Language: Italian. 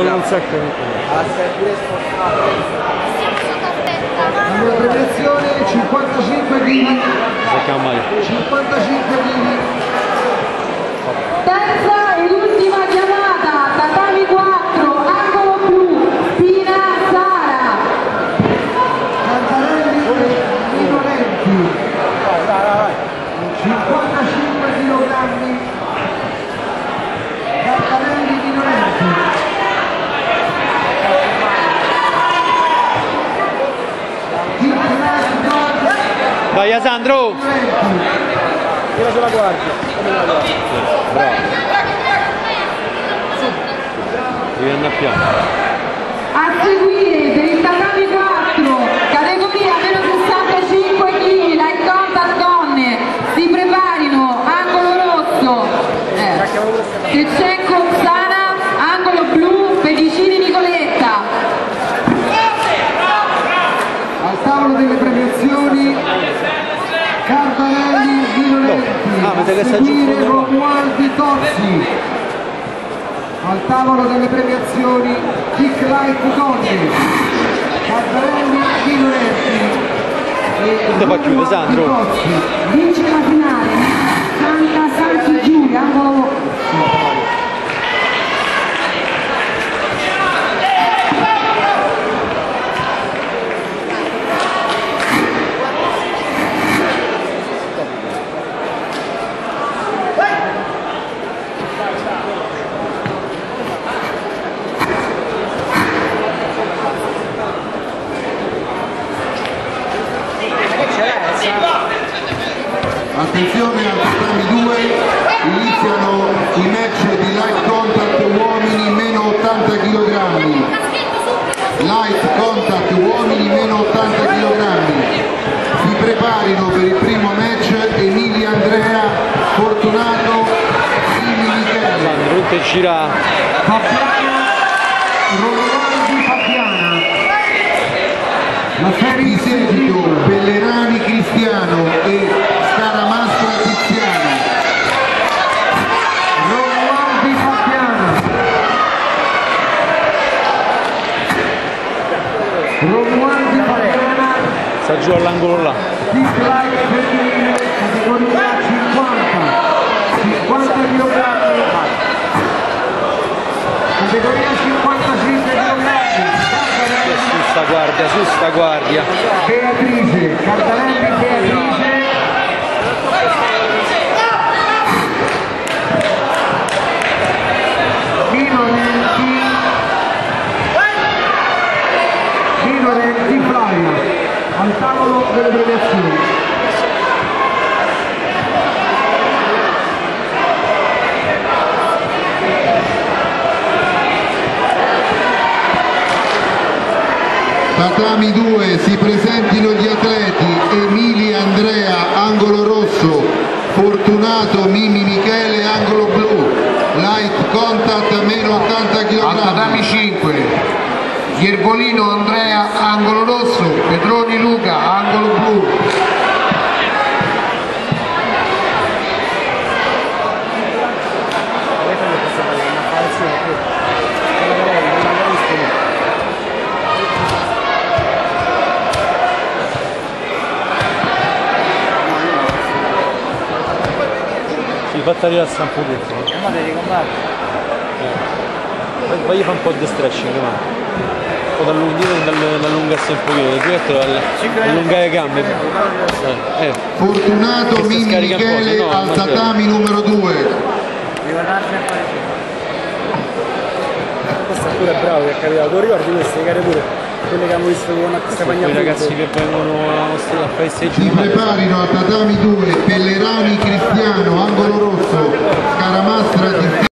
Non sa che. La premiazione 55 kg. 55 kg. Terza ed ultima chiamata, tatami 4, angolo blu, Pina Sara. Cantarelli Minolenti. 55 kg. Cantarelli Minolenti. Vai Sandro! Tira sulla guardia. Bravo. Devi andare piano. A seguire per il tatami 4, categoria meno 65 kg, light contact donne, si preparino, angolo rosso, Sececco Oksana, angolo blu, Pedicini Nicoletta. Al tavolo delle premiazioni Cantarelli Minolenti, a seguire Romualdi Tozzi. Al tavolo delle premiazioni Kick Light Donne, Cantarelli Minolenti e Romualdi Tozzi. Vince la finale, Santa Santi Giulia, angolo rosso. Attenzione al tatami 2, iniziano i match di light contact uomini meno 80 kg. Light contact uomini meno 80 kg. Si preparino per il primo match Emilia Andrea, Fortunato, Imi Michele. Non ti gira. Fabiana, Romualdi Fabiana. La serie di seguito Pellerani Cristiano e Scaramastra Tiziano. Romualdi Fabiana. Romualdi Fabiana. Sta giù all'angolo là. Kick Light femminile, categoria 50 kg. Categoria 55 kg. Su sta guardia. Beatrice, Cantarelli Beatrice. Minolenti Flavia, al tavolo delle premiazioni. Tatami 2, si presentino gli atleti Emilia Andrea, angolo rosso, Fortunato Mimi Michele, angolo blu, light contact meno 80 kg. Al tatami 5, Iervolino Andrea, angolo rosso, Petroni Luca, angolo blu. Fatta rilassare un po' dentro. Ma devi combattere. Vai a fare un po' di stretching, ma un po' d'allungarsi un pochino, allungare le gambe. Fortunato Mimi Michele no, al tatami numero 2. Questo è pure bravo che è capitato. Tu ricordi queste gare pure? Quelle che abbiamo visto con a Stefania. I ragazzi che vengono a fare i seggi. Si preparino al tatami 2 Pellerani Cristiano, angolo rosso, Scaramastra